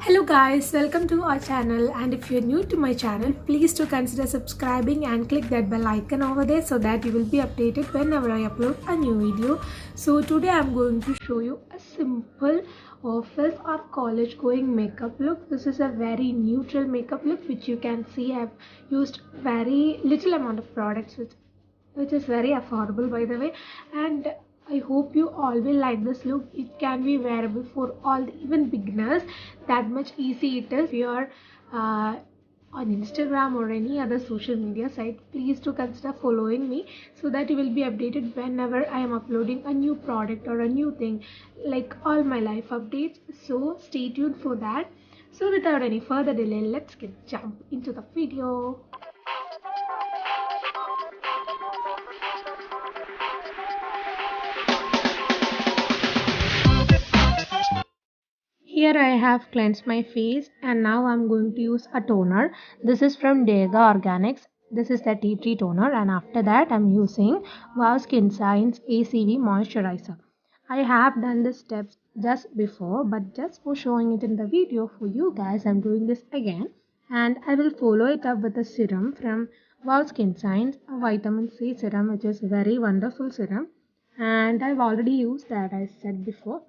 Hello guys, welcome to our channel, and if you're new to my channel, please do consider subscribing and click that bell icon over there so that you will be updated whenever I upload a new video. So today I'm going to show you a simple office or college going makeup look. This is a very neutral makeup look which you can see I've used very little amount of products which is very affordable by the way, and I hope you all will like this look. It can be wearable for all, even beginners. That much easy it is. If you are on Instagram or any other social media site, please do consider following me so that you will be updated whenever I am uploading a new product or a new thing, like all my life updates. So stay tuned for that. So without any further delay, let's get jump into the video. Here I have cleansed my face and now I'm going to use a toner. This is from Dega Organics. This is the tea tree toner, and after that I'm using Wow Skin Science ACV moisturizer. I have done the steps just before, but just for showing it in the video for you guys, I'm doing this again, and I will follow it up with a serum from Wow Skin Science, a vitamin C serum, which is very wonderful serum, and I've already used that, I said before.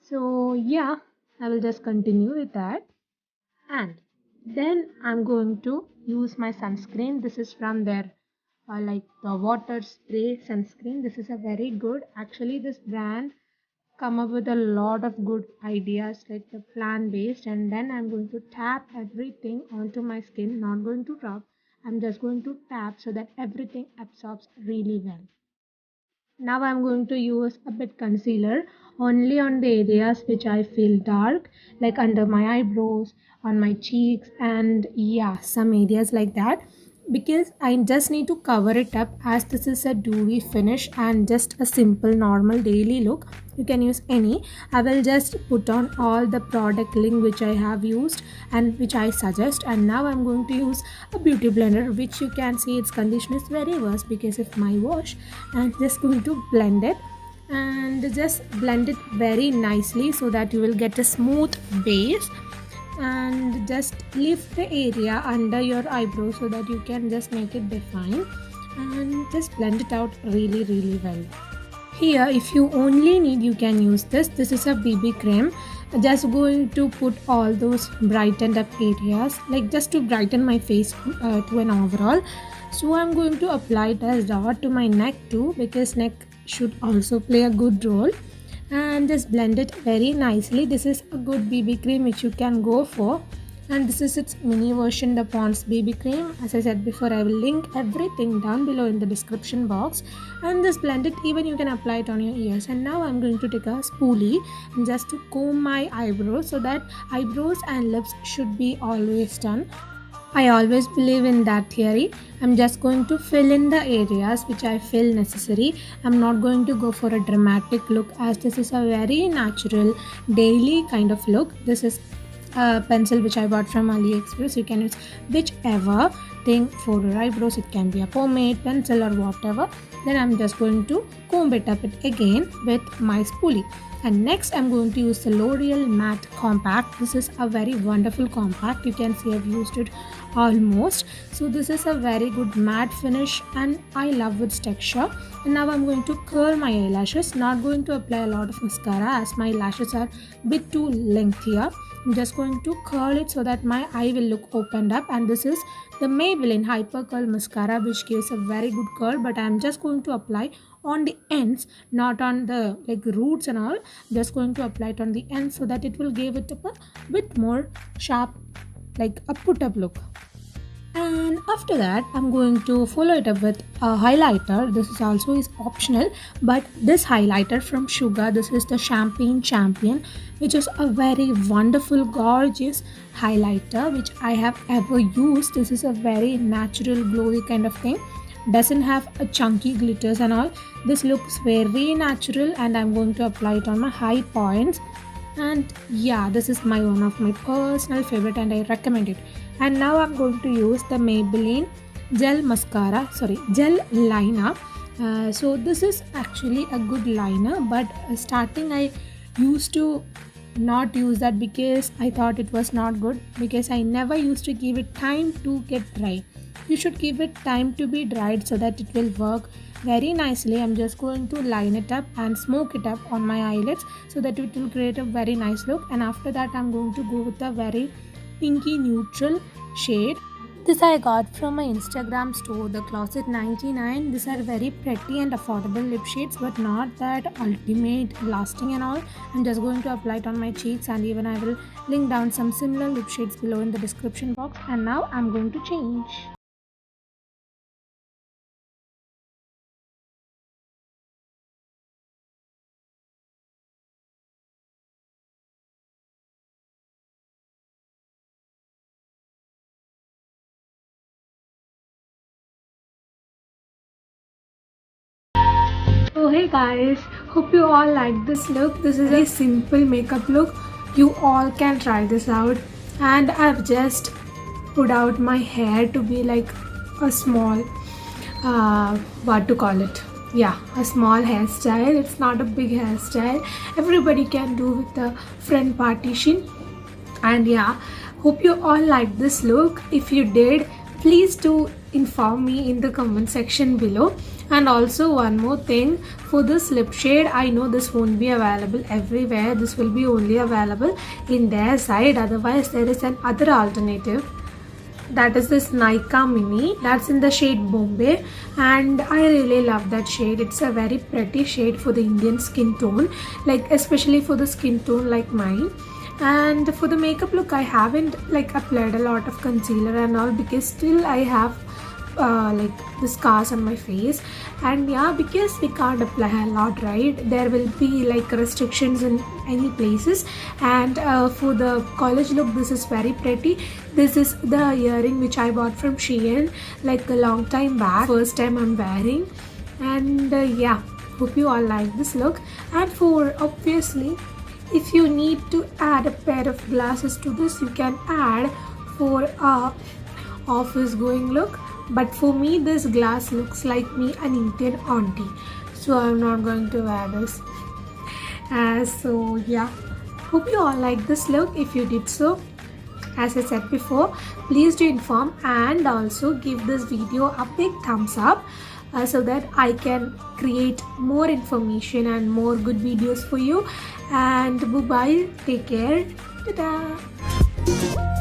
So yeah, I will just continue with that, and then I'm going to use my sunscreen. This is from their like the water spray sunscreen. This is a very good, actually this brand come up with a lot of good ideas, like the plant based, and then I'm going to tap everything onto my skin, not going to rub. I'm just going to tap so that everything absorbs really well. Now I'm going to use a bit concealer only on the areas which I feel dark, like under my eyebrows, on my cheeks, and yeah, some areas like that, because I just need to cover it up, as this is a dewy finish and just a simple normal daily look. You can use any. I will just put on all the product link which I have used and which I suggest, and now I'm going to use a beauty blender, which you can see its condition is very worse because of my wash. I'm just going to blend it and just blend it very nicely so that you will get a smooth base, and just lift the area under your eyebrow so that you can just make it define, and just blend it out really well. Here if you only need, you can use this is a BB cream. Just going to put all those brightened up areas, like just to brighten my face to an overall. So I'm going to apply it as dot to my neck too, because neck should also play a good role, and just blend it very nicely. This is a good BB cream which you can go for, and this is its mini version, the Pond's BB cream. As I said before, I will link everything down below in the description box, and just blend it. Even you can apply it on your ears. And now I'm going to take a spoolie and just to comb my eyebrows, so that eyebrows and lips should be always done. I always believe in that theory. I'm just going to fill in the areas which I feel necessary. I'm not going to go for a dramatic look, as this is a very natural daily kind of look. This is a pencil which I bought from AliExpress. You can use whichever thing for your eyebrows. It can be a pomade, pencil, or whatever. Then I'm just going to comb it up again with my spoolie. And next I'm going to use the L'Oreal Matte Compact. This is a very wonderful compact. You can see I've used it almost. So this is a very good matte finish and I love its texture. And now I'm going to curl my eyelashes. Not going to apply a lot of mascara, as my lashes are a bit too lengthier. I'm just going to curl it so that my eye will look opened up, and this is the Maybelline Hyper Curl Mascara, which gives a very good curl, but I'm just going to apply on the ends, not on the like roots and all. I'm just going to apply it on the ends so that it will give it a bit more sharp, like a put up look. And after that I'm going to follow it up with a highlighter. This is also is optional, but this highlighter from Sugar, this is the Champagne Champion, which is a very wonderful gorgeous highlighter which I have ever used. This is a very natural glowy kind of thing, doesn't have a chunky glitters and all. This looks very natural, and I'm going to apply it on my high points. And yeah, this is my one of my personal favorite and I recommend it. And now I'm going to use the Maybelline gel liner. So this is actually a good liner, but starting I used to not use that because I thought it was not good, because I never used to give it time to get dry. You should give it time to be dried so that it will work very nicely. I'm just going to line it up and smoke it up on my eyelids so that it will create a very nice look. And after that I'm going to go with a very pinky neutral shade. This I got from my Instagram store, the Closet 99. These are very pretty and affordable lip shades, but not that ultimate lasting and all. I'm just going to apply it on my cheeks, and even I will link down some similar lip shades below in the description box. And now I'm going to change. So hey guys, hope you all like this look. This is a simple makeup look. You all can try this out. And I've just put out my hair to be like a small, what to call it? Yeah, a small hairstyle. It's not a big hairstyle. Everybody can do with the front partition. And yeah, hope you all like this look. If you did, please do inform me in the comment section below. And also one more thing, for this lip shade, I know this won't be available everywhere. This will be only available in their side. Otherwise there is an other alternative, that is this Nykaa Mini, that's in the shade Bombay, and I really love that shade. It's a very pretty shade for the Indian skin tone, like especially for the skin tone like mine. And for the makeup look, I haven't like applied a lot of concealer and all, because still I have like the scars on my face. And yeah, because we can't apply a lot, right, there will be like restrictions in any places. And for the college look, this is very pretty. This is the earring which I bought from Shein like a long time back. First time I'm wearing. And yeah, hope you all like this look. And for obviously, if you need to add a pair of glasses to this, you can add for a office going look. But for me, this glass looks like me an Indian auntie, so I'm not going to wear this. So yeah, hope you all like this look. If you did so, as I said before, please do inform, and also give this video a big thumbs up so that I can create more information and more good videos for you. And bye bye, take care, ta-da.